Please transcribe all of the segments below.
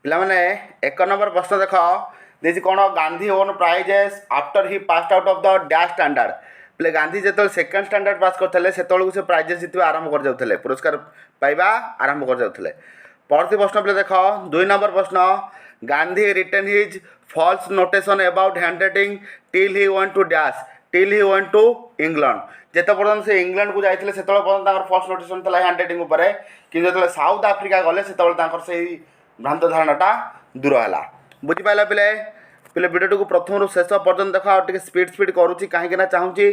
ପିଲାମାନେ 1 ନମ୍ବର ପ୍ରଶ୍ନ ଦେଖ ଦେଇଛି କ'ଣ Gandhi won prizes after he passed out of the dash standard. ପିଲେ ଗାନ୍ଧୀ ଯେତେବେଳେ ସେକେଣ୍ଡ ଷ୍ଟାଣ୍ଡାର୍ଡ଼ ପାସ୍ କରିଥିଲେ ସେତେବେଳକୁ ସେ ପ୍ରାଇଜେସ୍ ଜିତିବା ଆରମ୍ଭ କରିଯାଉଥିଲେ, ପୁରସ୍କାର ପାଇବା ଆରମ୍ଭ କରିଯାଉଥିଲେ। ପରବର୍ତ୍ତୀ ପ୍ରଶ୍ନ ପିଲେ ଦେଖ 2 ନମ୍ବର ପ୍ରଶ୍ନ Gandhi written his false notation about handwriting till he went to dash till he went to England. ଯେତେ ପର୍ଯ୍ୟନ୍ତ ସେ ଇଂଲଣ୍ଡକୁ ଯାଇଥିଲେ ସେତେବେଳେ ପର୍ଯ୍ୟନ୍ତ ତାଙ୍କର ଫଲ୍ସ ନୋଟେସନ୍ ଥିଲା ହ୍ୟାଣ୍ଡ ରାଇଟିଂ ଉପରେ, କିନ୍ତୁ ଯେତେବେଳେ ସାଉଥ ଆଫ୍ରିକା ଗଲେ ସେତେବେଳେ ତାଙ୍କର ସେଇ ଭ୍ରାନ୍ତ ଧାରଣାଟା ଦୂର ହେଲା। ବୁଝିପାରିଲା ପିଲେ? ପିଲେ ଭିଡ଼ିଓଟିକୁ ପ୍ରଥମରୁ ଶେଷ ପର୍ଯ୍ୟନ୍ତ ଦେଖ, ଆଉ ଟିକେ ସ୍ପିଡ଼ କରୁଛି କାହିଁକିନା ଚାହୁଁଛି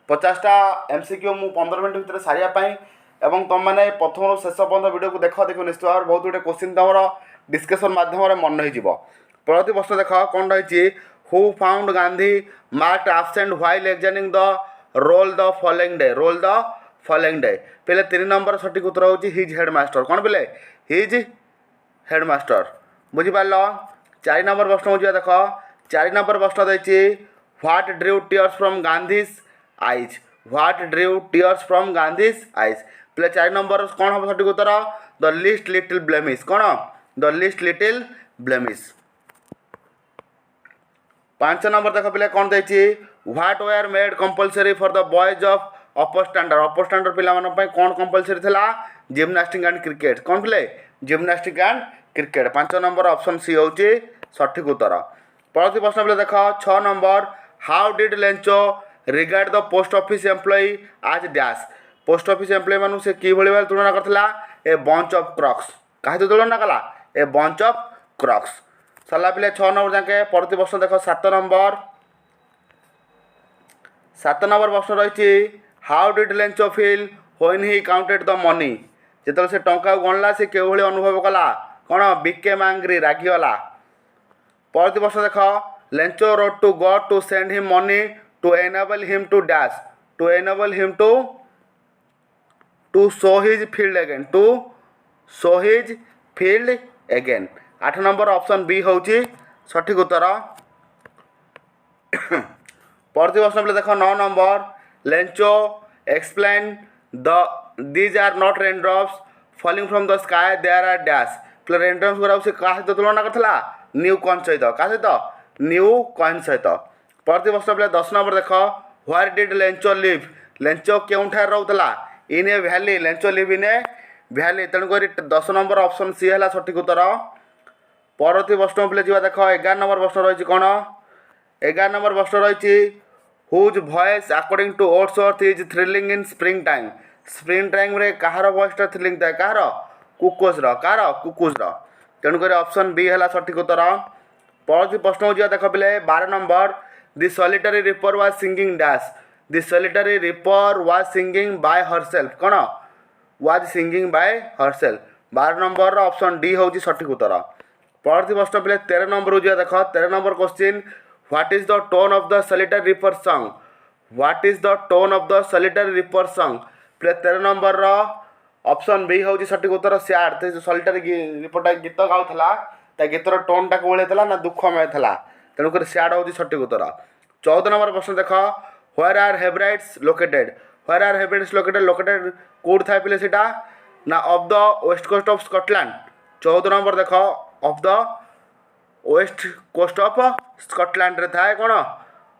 50ଟା MCQ ମୁଁ 15 ମିନିଟ୍ ଭିତରେ ସାରିବା ପାଇଁ, ଏବଂ ତୁମମାନେ ପ୍ରଥମରୁ ଶେଷ ପର୍ଯ୍ୟନ୍ତ ଭିଡ଼ିଓକୁ ଦେଖ ନିଶ୍ଚିତ ଭାବରେ ବହୁତ ଗୁଡ଼ିଏ କୋଶ୍ଚିନ୍ ତୁମର ଡିସ୍କସନ୍ ମାଧ୍ୟମରେ ମନେ ରହିଯିବ। ପରବର୍ତ୍ତୀ ପ୍ରଶ୍ନ ଦେଖ କ'ଣ ରହିଛି, who found Gandhi marked absent while examining the roll the following day roll the following day. ପିଲେ 3 ନମ୍ବର ସଠିକ୍ ଉତ୍ତର ହେଉଛି ହିଜ୍ ହେଡ଼ମାଷ୍ଟର। କ'ଣ ପିଲେ? His headmaster. ବୁଝିପାରିଲ? 4 ନମ୍ବର ପ୍ରଶ୍ନକୁ ଯିବା ଦେଖ, 4 ନମ୍ବର ପ୍ରଶ୍ନ ଦେଇଛି what drew tears from Gandhi's eyes what drew tears from Gandhi's eyes. ପିଲେ 4 ନମ୍ବର କ'ଣ ହେବ ସଠିକ୍ ଉତ୍ତର? The least little blemish. କ'ଣ? The least little blemish. 5 number ଦେଖ ପିଲେ କ'ଣ ଦେଇଛି, what were made compulsory for the boys of upper standard. Upper standard ପିଲାମାନଙ୍କ ପାଇଁ କ'ଣ କମ୍ପଲସରି ଥିଲା? Gymnastic and cricket. କ'ଣ ପିଲେ? Gymnastic and cricket. 5 number option C ହେଉଛି ସଠିକ୍ ଉତ୍ତର। ପରବର୍ତ୍ତୀ ପ୍ରଶ୍ନ ପିଲେ ଦେଖ 6 number how did Lencho regard the post office employee as dash. Post office employee ମାନଙ୍କୁ ସେ କିଭଳି ଭାବରେ ତୁଳନା କରିଥିଲା? A bunch of crooks. କାହା ସହିତ ତୁଳନା କଲା? A bunch of crooks. ସରିଲା ପିଲେ 6 ନମ୍ବର ଯାକେ। ପରବର୍ତ୍ତୀ ପ୍ରଶ୍ନ ଦେଖ 7 ନମ୍ବର। 7 ନମ୍ବର ପ୍ରଶ୍ନ ରହିଛି how did Lencho feel when he counted the money. ଯେତେବେଳେ ସେ ଟଙ୍କାକୁ ଗଣିଲା ସେ କେଉଁଭଳି ଅନୁଭବ କଲା? କ'ଣ? ବିକେମ୍ ଆଙ୍ଗ୍ରି, ରାଗିଗଲା। ପରବର୍ତ୍ତୀ ପ୍ରଶ୍ନ ଦେଖ Lencho wrote to God to send him money to enable him to dash to enable him to show his field again to show his field again. 8 number option B ହେଉଛି ସଠିକ୍ ଉତ୍ତର। ପରବର୍ତ୍ତୀ ପ୍ରଶ୍ନ ପିଲେ ଦେଖ 9 number Lencho explain these are not rain drops falling from the sky their are dash. ପିଲେ rain drops ଗୁଡ଼ାକୁ ସେ କାହା ସହିତ ତୁଳନା କରିଥିଲା? ନ୍ୟୁ କଏନ୍ ସହିତ। କାହା ସହିତ? ନ୍ୟୁ କଏନ୍ ସହିତ। ପରବର୍ତ୍ତୀ ପ୍ରଶ୍ନ ପିଲେ 10 ନମ୍ବର ଦେଖ ହ୍ୱାର୍ ଡିଡ୍ ଲେଞ୍ଚୋ ଲିଭ୍। ଲେଞ୍ଚୋ କେଉଁଠାରେ ରହୁଥିଲା? In a valley. Lencho live in a valley. ତେଣୁକରି 10 ନମ୍ବର ଅପସନ୍ ସି ହେଲା ସଠିକ୍ ଉତ୍ତର। ପରବର୍ତ୍ତୀ ପ୍ରଶ୍ନ ପିଲେ ଯିବା ଦେଖ 11 ନମ୍ବର ପ୍ରଶ୍ନ ରହିଛି କ'ଣ? 11 ନମ୍ବର ପ୍ରଶ୍ନ ରହିଛି whose voice according to Wordsworth is thrilling in spring time. Spring ଟାଇମ୍ରେ କାହାର ଭଏସ୍ଟା ଥ୍ରିଲିଂ ଥାଏ? କାହାର? କୁକୁଜ୍ର। କାହାର? କୁକୁଜ୍ର। ତେଣୁକରି ଅପସନ୍ ବି ହେଲା ସଠିକ୍ ଉତ୍ତର। ପରବର୍ତ୍ତୀ ପ୍ରଶ୍ନକୁ ଯିବା ଦେଖ ପିଲେ 12 number the solitary reaper was singing dash. The solitary reaper was singing by herself. କ'ଣ? Was singing by ହରସେଲ୍ଫ। 12 ନମ୍ବରର ଅପସନ୍ ଡି ହେଉଛି ସଠିକ୍ ଉତ୍ତର। ପରବର୍ତ୍ତୀ ପ୍ରଶ୍ନ ପିଲେ 13 ନମ୍ବରକୁ ଯିବା ଦେଖ 13 number question what is the tone of the solitary reaper song. What is the tone of the solitary reaper song. ପିଲେ 13 ନମ୍ବରର ଅପସନ୍ ବି ହେଉଛି ସଠିକ୍ ଉତ୍ତର। ସ୍ୟାଡ୍। ସେ ଯେଉଁ ସଲିଟାରୀ ରିପୋର୍ଟଟା ଗୀତ ଗାଉଥିଲା ତା ଗୀତର ଟୋନ୍ଟା କେଉଁଭଳି ଥିଲା? ନା ଦୁଃଖମୟ ଥିଲା। ତେଣୁକରି ସ୍ୟାଡ୍ ହେଉଛି ସଠିକ୍ ଉତ୍ତର। 14 ନମ୍ବର ପ୍ରଶ୍ନ ଦେଖ where are Hebrides located. Where are Hebrides located. Located କେଉଁଠି ଥାଏ ପିଲେ ସେଇଟା? ନା off the west coast of Scotland. 14 number ଦେଖ off the west coast of ସ୍କଟଲ୍ୟାଣ୍ଡରେ ଥାଏ କ'ଣ?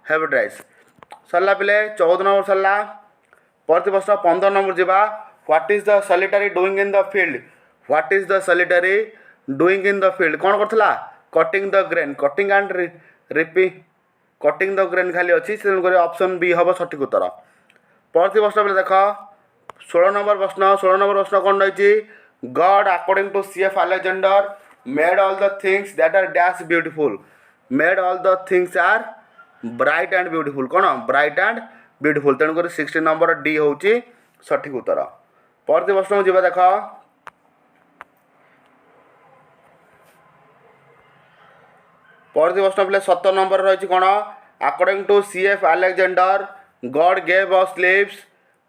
ହେବ୍ରାଇଟ୍ସ। ସରିଲା ପିଲେ 14 ନମ୍ବର ସରିଲା। ପରବର୍ତ୍ତୀ ପ୍ରଶ୍ନ 15 ନମ୍ବର ଯିବା what is the solitary doing in the field. What is the solitary doing in the field. କ'ଣ କରୁଥିଲା? Cutting the grain. Cutting and cutting the grain ଖାଲି ଅଛି, ତେଣୁକରି ଅପସନ୍ ବି ହେବ ସଠିକ୍ ଉତ୍ତର। ପରବର୍ତ୍ତୀ ପ୍ରଶ୍ନ ପିଲେ ଦେଖ 16 ନମ୍ବର ପ୍ରଶ୍ନ। 16 ନମ୍ବର ପ୍ରଶ୍ନ କ'ଣ ରହିଛି? God according to CF Alexander made all the things that are dash beautiful made all the things are bright and beautiful। କ'ଣ? bright and beautiful। ତେଣୁକରି 16 ନମ୍ବର ଡି ହେଉଛି ସଠିକ୍ ଉତ୍ତର। ପରବର୍ତ୍ତୀ ପ୍ରଶ୍ନକୁ ଯିବା ଦେଖ ପରବର୍ତ୍ତୀ ପ୍ରଶ୍ନ ପିଲେ 17 ନମ୍ବର ରହିଛି କ'ଣ? According to CF Alexander God gave us lives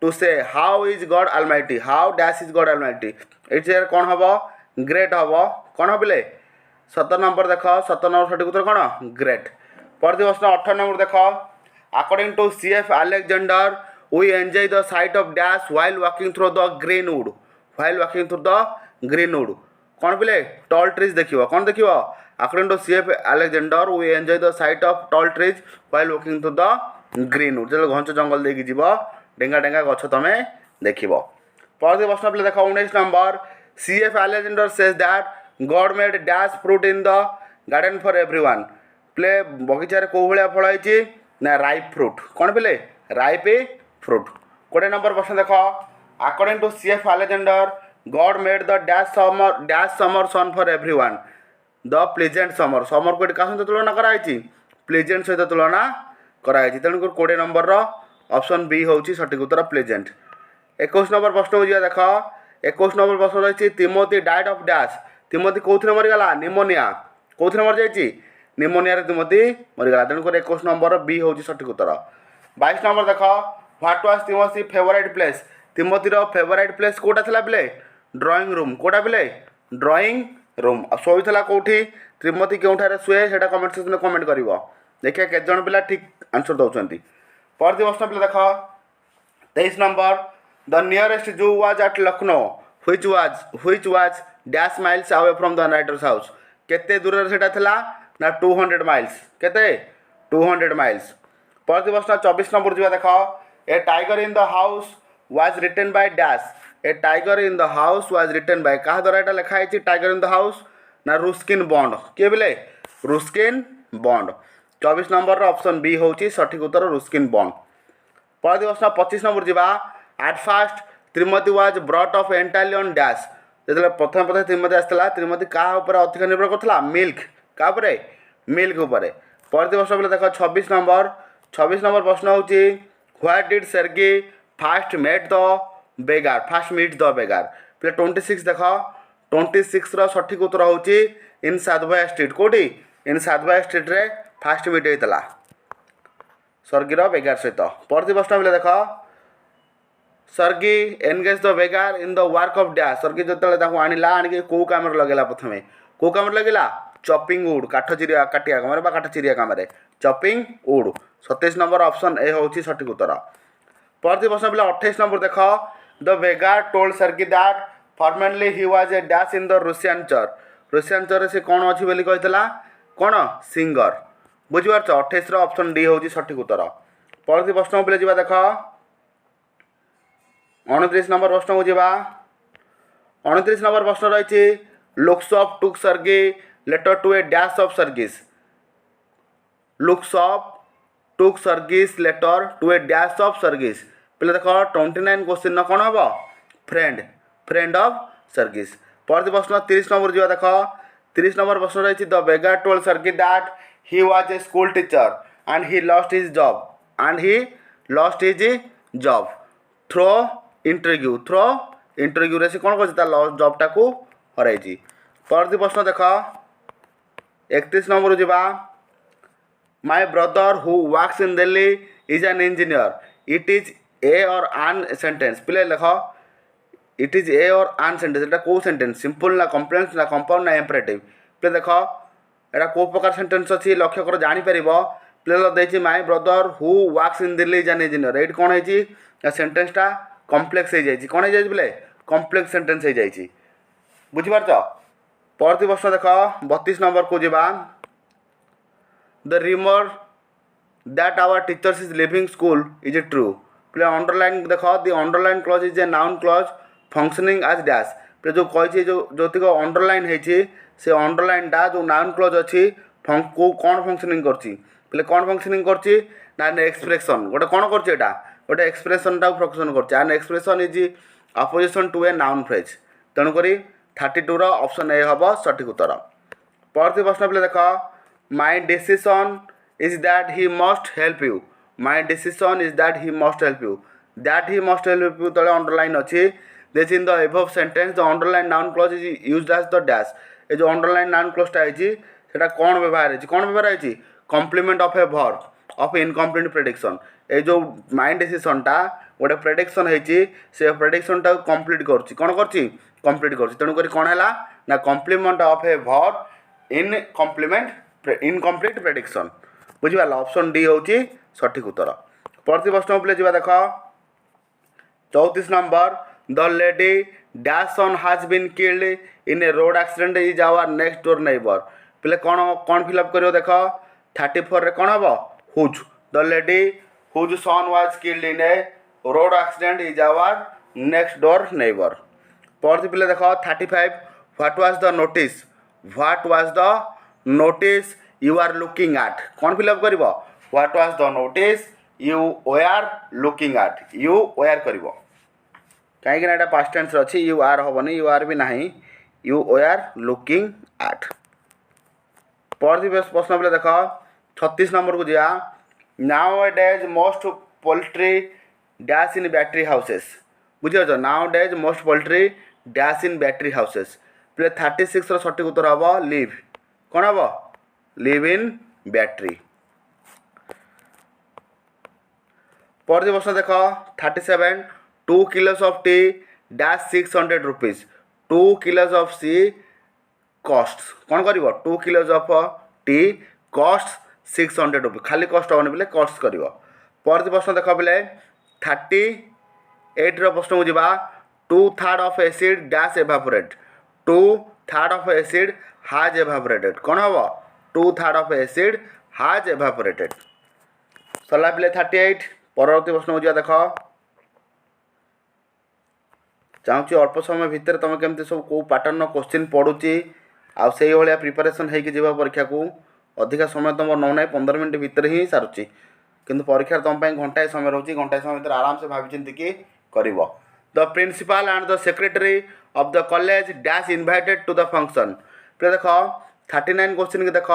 to see how is God almighty. How dash is God almighty. ଏଇଠି କ'ଣ ହେବ? ଗ୍ରେଟ୍ ହେବ। କ'ଣ ପିଲେ? 17 ନମ୍ବର ଦେଖ 17 ନମ୍ବର ସଠିକ୍ ଉତ୍ତର କ'ଣ? ଗ୍ରେଟ୍। ପରବର୍ତ୍ତୀ ପ୍ରଶ୍ନ 18 ନମ୍ବର ଦେଖ according to CF Alexander we enjoy the sight of dash while walking through the greenwood while walking through the greenwood कौन पिले टॉल ट्रीज देखियो कौन देखियो according to C F Alexander we enjoy the sight of tall trees while walking through the greenwood जो घंच जंगल देखिए जीव डेंगा डेंगा गछ तुम देख परवर्ती प्रश्न पे देख 19 number CF Alexander says that God made dash fruit in the garden for everyone play बगीचार कौ भाया फल है ना राइप फ्रूट कौन पिले राइप फ्रूट 20 नंबर प्रश्न देख according to C F Alexander God made the dash summer sun for everyone the pleasant summer summer को क्या सहित तुलना कराई प्लेजेंट सहित तुलना कराई तेणुक 20 नंबर ऑप्शन बी हूँ सठिक उत्तर प्लेजेंट 21 नंबर प्रश्न को देख 21 नंबर प्रश्न रही Timothy died of dash Timothy कौन मरीगला निमोनिया कौन मरी जाइए निमोनिया तिमोथी मरीगला तेणुक 21 नंबर बी हूँ सठिक उत्तर 22 नंबर देख what was Timothy favourite place तिमोथीर फेवरेट प्लेस कोटा था पिले ड्रॉइंग रूम कोटा पिले ड्रॉइंग रूम शोला कौटी तिमोथी क्योंठार शुए से कमेंट सेक्शन में कमेंट कर देखिए केत जन पिला ठीक आंसर दौरान परवर्ती प्रश्न पे देख 23 नंबर द नियरेस्ट जू was at Lucknow which was dash miles away from the writers house केते दूर से ना 200 माइल्स केते 200 माइल्स परवर्ती प्रश्न 24 नंबर जी देख a tiger in the house was written by dash a tiger in the house was written by क्या द्वारा यहाँ लिखाई टाइगर इन द हाउस ना रुस्किन बॉन्ड किए बोले Ruskin Bond 24 number option B हूँ सठिक उत्तर रुस्किन बॉन्ड परवर्ती प्रश्न 25 नंबर जीवा at first Timothy was brought up entirely on dash जो प्रथम प्रथम त्रिमती आसाला त्रिमती क्या अधिक निर्भर करता मिल्क क्या मिल्क उपर परवर्ती प्रश्न पे देख 26 नंबर प्रश्न हूँ what did Sergei first met the beggar first meet the beggar पे 26 देख 26 सठिक उत्तर हूँ इन साधुभाई स्ट्रीट कौटी इन साधुभाई स्ट्रीट रे फास्ट मीट होता सर्गीर बेगार सहित परवर्ती प्रश्न पे देख Sergei engage the beggar in the work of dash Sergei जो आणला आणिक कौ कम लगेगा प्रथम कौ कम लगेगा चॉपिंग वुड काठ चिरिया काटिया कम काठ चिरिया कम chopping wood 27 number option A हूँ सठिक उत्तर परवर्ती प्रश्न पे 28 नंबर देख the beggar told Sergei that formerly he was a dash in the Russian choir से कौन अच्छी बोली कहला कौन सिंगर बुझीपार 28 ऑप्शन डी हूँ सठिक उत्तर परवर्ती प्रश्न पे जा देख 29 नंबर प्रश्न को जीवा 29 नंबर प्रश्न रही Lushkoff took Sergei letter to a dash of Sergei's Lushkoff took Sergei's letter to a dash of Sergei's पे देख 29 क्वेश्चन कौन हम फ्रेंड ऑफ सर्गिस परवर्ती प्रश्न 30 नंबर जीवा देख 30 नंबर प्रश्न रही the beggar told Sergei that he was a school teacher and he lost his job through interview रे से कौन कर लॉस्ट जॉबटा को हरई परवर्ती प्रश्न देख 31 नंबर जीवा my brother who works in Delhi is an engineer it is ए और आन सेंटेंस पिले लिख इट इज ए और आन सेंटेंस एटा कौ सेंटेंस सिंपल ना कम्प्लेक्स ना कंपाउंड ना इम्परेटिव पे देख एटा कौ प्रकार सेंटेंस अच्छी लक्ष्य कर जापर पे देखिए my brother who works in Delhi is an engineer ये कौन है सेंटेंसटा कम्प्लेक्स हो जाए कौन हो बोले कम्प्लेक्स सेंटेंस हो जाए बुझीपार परवर्ती प्रश्न देख 32 नंबर को जीवा the rumour that our teachers is leaving school is true play underline देख the underline clause is a noun clause functioning as dash पे जो कही जो अंडरलाइन होती से अंडरलाइनटा जो नाउन क्लॉज अच्छी कौन फंक्शनिंग कर कौन फंक्शनिंग कर एक्सप्रेशन गोटे कौन कर गोटे एक्सप्रेशन टाक फंक्शन कर an expression is apposition to a noun phrase तेणुक 32 ऑप्शन ए हम सठिक उत्तर परवर्ती प्रश्न पे देख my decision is that he must help you my decision is that he must help you तले अंडरलाइन अच्छी this in the above sentence the underline noun clause is used as the dash ये जो underline noun क्लॉजटा है कौन व्यवहार है complement of a verb of incomplete prediction ये जो माइंड डिसीजनटा गोटे प्रेडिक्शन होती से प्रेडिक्शनटा कम्प्लीट कम्प्लीट कर तेणुक कौन है ना complement of a verb incomplete prediction बुझीपार ऑप्शन डी हूँ सठिक उत्तर परवर्ती प्रश्न पे जा देख 34 number the lady dash son has been killed in a road accident is our next door neighbour पिले कौन फिलअप करो देख 34 रे कौन हम whose the lady whose son was killed in a road accident is our next door neighbour पढ़ती पिले देख 35 what was the notice you are looking at कौन फिलअप कर what was the notice you were looking at you were कर कहीं ना past tense अच्छी you are हेनी यू आर भी नहीं यू वेआर लुकिंग एट पढ़ती प्रश्न पे देख 36 नंबर को जा nowadays most poultry dash in battery houses बुझे nowadays most poultry dash in battery houses पे 36 सठिक उत्तर हम लिव कौन हम लिव इन बैटरी पढ़ती प्रश्न देख 37 2 kilos of tea dash 600 rupees 2 kilos of tea costs कौन कर 2 kilos of tea costs 600 rupees खाली कस्ट होनी बोले कस्ट कर पढ़ती प्रश्न देख बोले 38 प्रश्न को जा 2/3 of acid dash evaporate 2/3 of acid has evaporated कौन हम 2/3 of acid has evaporated सरला बोले 38 परवर्ती प्रश्न को जा देख चाहूँगी अल्प समय भितर तुम केमती सब कौ पैटर्न क्वेश्चन पढ़ुची आउ से भाया प्रिपारेसन हो परीक्षा को अधिका समय तुम नौ ना 15 मिनट भितर ही सारूँ किंतु परीक्षा तुम घंटाए समय रोचे घंटाए समय भितर आराम से भाई कि कर the principal and the secretary of the college dash invited to the function पे देख 39 क्वेश्चन के देख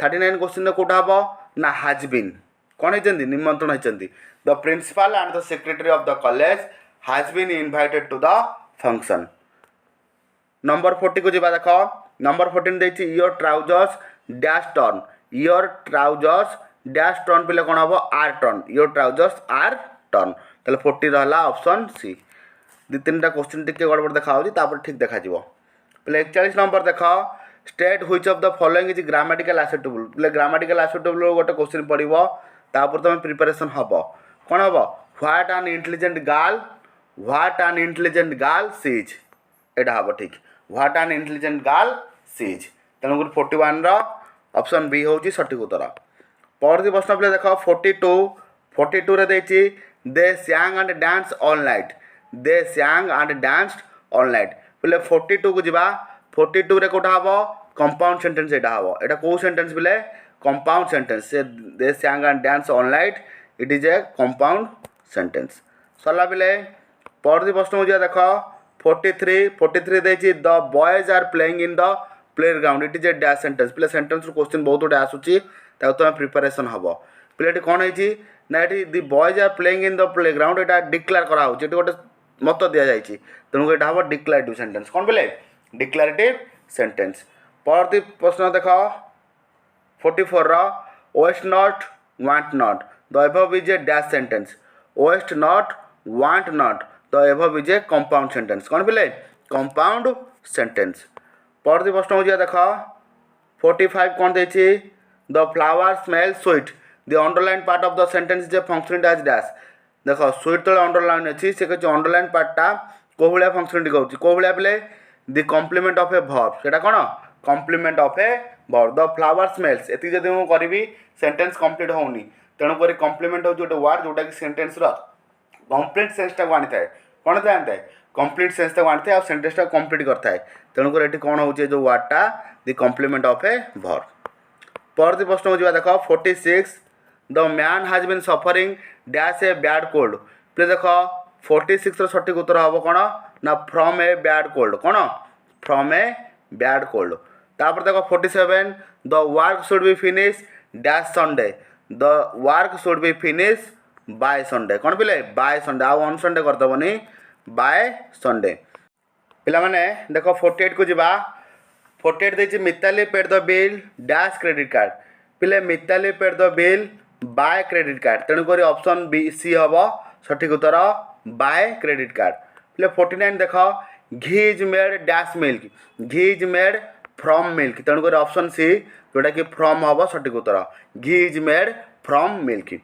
39 क्वेश्चन कौटा हम ना हाज बीन कौन होती निमंत्रण होती the principal and the secretary of the college has been invited to the function number 40 को जीवा देख नंबर 14 देछि your trousers dash torn your trousers dash torn पिले कोन हबो are torn your trousers are torn तले 40 रहला ऑप्शन सी दि तीनटा क्वेश्चन टिके गड़बड़ देखा होजी तापर ठीक देखा जीवो पिले 41 नंबर देख state which of the following is grammatical acceptable पिले ग्रामेटिकल एक्सेप्टेबल गोटे क्वेश्चन पड़िबो तापर तुम प्रिपरेशन हबो कोन हबो what an intelligent girl what an intelligent girl she's एटा हम ठीक what an intelligent girl she's तेणुक 41 ऑप्शन बी हूँ सठिक उत्तर पढ़ती प्रश्न पे देख 42 रे देछि they sang and dance all night they sang and danced all night बोले 42 को जीवा 42 रे कोटा हम कंपाउंड सेंटेंस एटा हम एटा को सेंटेंस बोले कंपाउंड सेंटेंस से they sang and dance all night it is a compound sentence सरला बेले पढ़ती प्रश्न को देख 43 देछि the boys are playing in the playground it is a dash sentence पे सेंटेंस क्वेश्चन बहुत गुटे आसूची तुम प्रिपारेसन हम पे कौन है ना ये the boys are playing in the playground यहाँ डिक्लेयर कराऊँ गोटे मत दि जाए तेणुक यहाँ हम डिक्लेरेटिव सेंटेंस कौन बोले डिक्लेरेटिव सेंटेंस पढ़ती प्रश्न देख 44 waste not want not the above is a dash sentence waste not want not the above is a compound sentence कौन बोले कंपाउंड सेंटेंस पढ़ती प्रश्न हो देख 45 कौन देछि the flower smell sweet the underline part of the sentence is a functioning as dash देख sweet तले अंडरलाइन अच्छी से कहते अंडरलाइन पार्टा कौ भाया फंक्शनिंग कौन कौ भाया बोले the complement of a verb सेटा कौन complement of a verb the flower smells एति जदि मु करिवि सेंटेंस कंप्लीट होउनी तेणुक कम्प्लीमेंट हो गोटे वर्ड जोटा कि सेंटेंस कंप्लीट सेंसटा को आनी थाए कौन था कंप्लीट सेंस आनी था सेंटेंसटा कंप्लीट करता है तेणुक ये कौन हो जो वर्डटा the complement of a verb पढ़ती प्रश्न को देख 46 the man has been suffering dash a bad cold पे देख 46 सठिक उत्तर हम कौन ना फ्रॉम ए बैड कोल्ड कौन फ्रॉम ए बैड कोल्ड तापर देख 47 the work should be finish dash Sunday the work should be finish by Sunday कौन पिले बाय संडे आउ ऑन संडे करदेवनी बाय संडे पिला माने देख 48 को जीवा 48 देछि Mitali paid the bill dash credit card पिले Mitali paid the bill by credit card तेणुक ऑप्शन बी सी हम सठिक उत्तर बाय क्रेडिट कार्ड पिले 49 देख ghee is made dash milk ghee is made from milk तेणुक ऑप्शन सी जोटा कि फ्रॉम हम सठिक उत्तर ghee is made from milk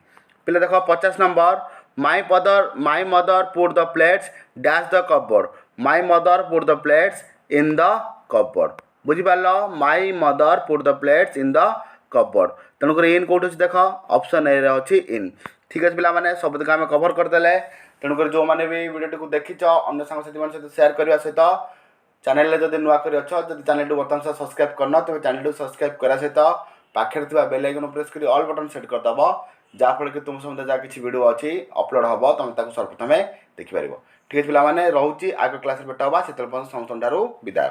पिले देख 50 number my mother put the plates dash the cupboard my mother put the plates in the cupboard बुझिपार my mother put the plates in the cupboard तेणुक in कौट अच्छी देख ऑप्शन ए अच्छी इन ठीक अच्छे पे सबुतक आम कभर करदे तेणुक जो मैंने भी वीडियो को देखी अन्य सांगसाथी मान सहित सेयार करने सहित चैनल जब नुआ कर अच्छ चैनल बर्तमान सब्सक्राइब करना तेज चैनल सब्सक्राइब करने सहित पाखे बेल आइकन प्रेस कर ऑल बटन सेट करदेव जहाँफल कि तुम समझ जहाँ किसी वीडियो अच्छी अपलोड हम तुम सर्वप्रथमें देखिपार ठीक है पे रोचे आग क्लास भेट हाँ से समस्त विदाय।